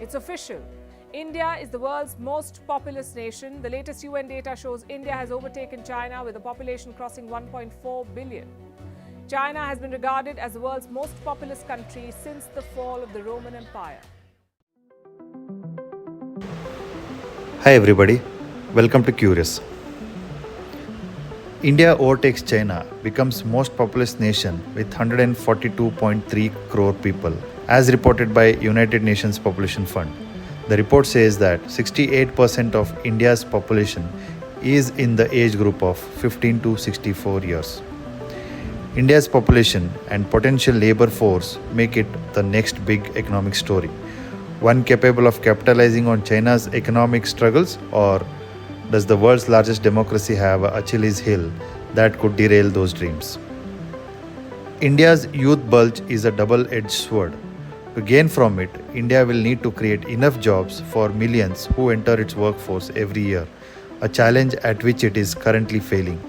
It's official. India is the world's most populous nation. The latest UN data shows India has overtaken China with a population crossing 1.4 billion. China has been regarded as the world's most populous country since the fall of the Roman Empire. Hi everybody, welcome to Curious. India overtakes China, becomes most populous nation with 142.3 crore people, as reported by United Nations Population Fund. The report says that 68% of India's population is in the age group of 15 to 64 years. India's population and potential labor force make it the next big economic story. One capable of capitalizing on China's economic struggles, or does the world's largest democracy have an Achilles heel that could derail those dreams? India's youth bulge is a double-edged sword. To gain from it, India will need to create enough jobs for millions who enter its workforce every year, a challenge at which it is currently failing.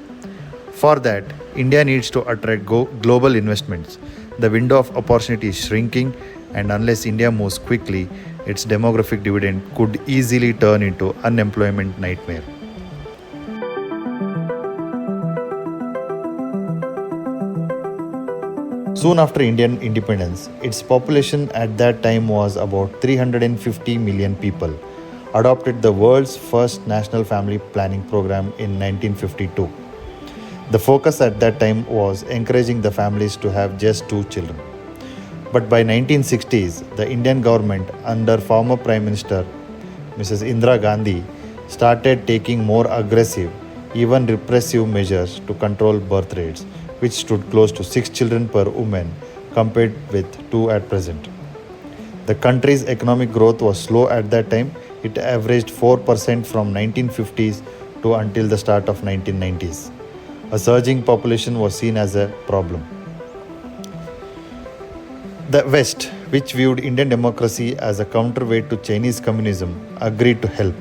For that, India needs to attract global investments. The window of opportunity is shrinking, and unless India moves quickly, its demographic dividend could easily turn into unemployment nightmare. Soon after Indian independence, its population at that time was about 350 million people, adopted the world's first national family planning program in 1952. The focus at that time was encouraging the families to have just 2 children. But by 1960s, the Indian government under former Prime Minister Mrs. Indira Gandhi started taking more aggressive, even repressive measures to control birth rates, which stood close to 6 children per woman compared with 2 at present. The country's economic growth was slow at that time. It averaged 4% from 1950s to until the start of 1990s. A surging population was seen as a problem. The West, which viewed Indian democracy as a counterweight to Chinese communism, agreed to help.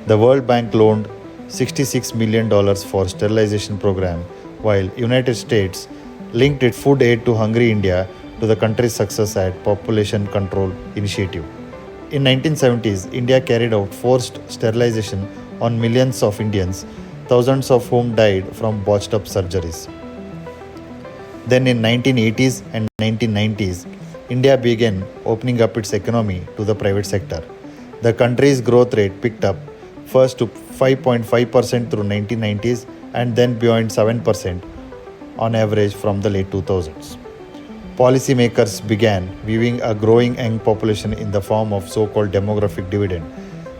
The World Bank loaned $66 million for sterilization program, while United States linked its food aid to hungry India to the country's success at Population Control Initiative. In 1970s, India carried out forced sterilization on millions of Indians, thousands of whom died from botched up surgeries. Then in 1980s and 1990s, India began opening up its economy to the private sector. The country's growth rate picked up first to 5.5% through 1990s and then beyond 7% on average from the late 2000s. Policymakers began viewing a growing young population in the form of so-called demographic dividend.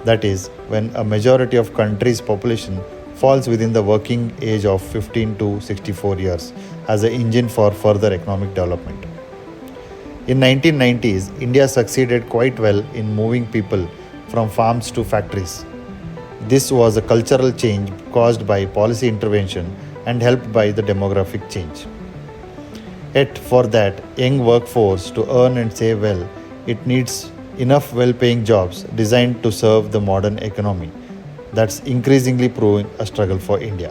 That is, when a majority of country's population falls within the working age of 15 to 64 years as an engine for further economic development. In 1990s, India succeeded quite well in moving people from farms to factories. This was a cultural change caused by policy intervention and helped by the demographic change. Yet for that young workforce to earn and save well, it needs enough well-paying jobs designed to serve the modern economy. That's increasingly proving a struggle for India.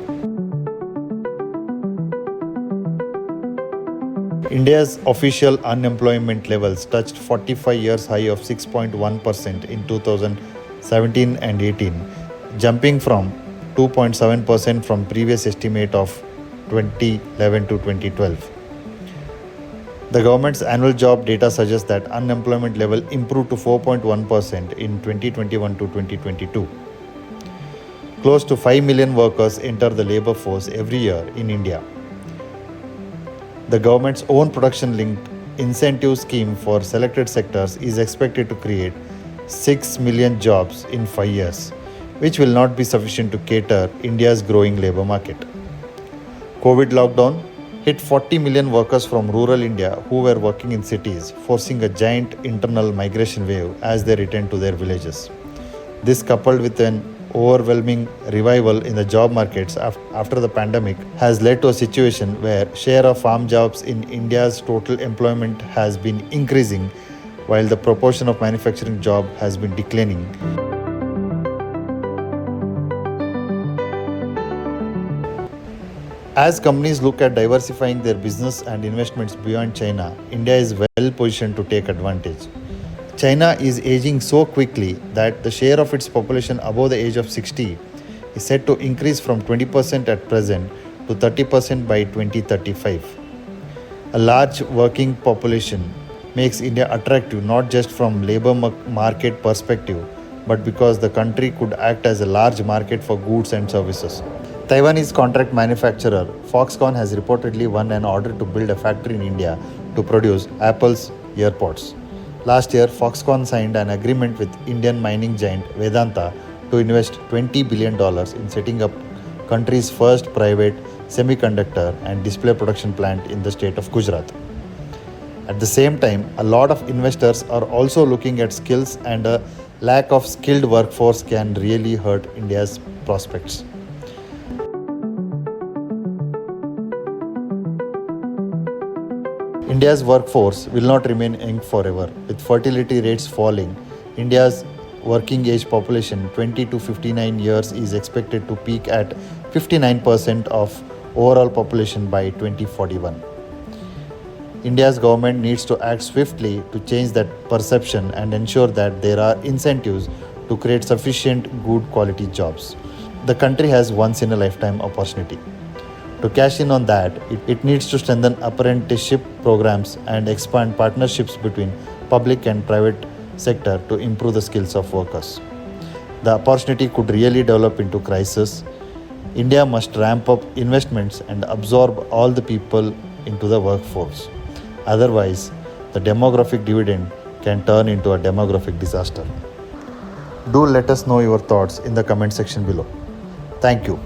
India's official unemployment levels touched 45 years high of 6.1% in 2017 and 18, jumping from 2.7% from previous estimate of 2011 to 2012. The government's annual job data suggests that unemployment level improved to 4.1% in 2021 to 2022. Close to 5 million workers enter the labor force every year in India. The government's own production-linked incentive scheme for selected sectors is expected to create 6 million jobs in 5 years, which will not be sufficient to cater India's growing labor market. COVID lockdown hit 40 million workers from rural India who were working in cities, forcing a giant internal migration wave as they returned to their villages. This, coupled with an overwhelming revival in the job markets after the pandemic, has led to a situation where share of farm jobs in India's total employment has been increasing while the proportion of manufacturing job has been declining. As companies look at diversifying their business and investments beyond China, India is well positioned to take advantage. China is aging so quickly that the share of its population above the age of 60 is set to increase from 20% at present to 30% by 2035. A large working population makes India attractive not just from labor market perspective, but because the country could act as a large market for goods and services. Taiwanese contract manufacturer Foxconn has reportedly won an order to build a factory in India to produce Apple's AirPods. Last year, Foxconn signed an agreement with Indian mining giant Vedanta to invest $20 billion in setting up country's first private semiconductor and display production plant in the state of Gujarat. At the same time, a lot of investors are also looking at skills, and a lack of skilled workforce can really hurt India's prospects. India's workforce will not remain young forever. With fertility rates falling, India's working age population 20 to 59 years is expected to peak at 59% of overall population by 2041. India's government needs to act swiftly to change that perception and ensure that there are incentives to create sufficient good quality jobs. The country has once in a lifetime opportunity. To cash in on that, it needs to strengthen apprenticeship programs and expand partnerships between public and private sector to improve the skills of workers. The opportunity could really develop into crisis. India must ramp up investments and absorb all the people into the workforce. Otherwise, the demographic dividend can turn into a demographic disaster. Do let us know your thoughts in the comment section below. Thank you.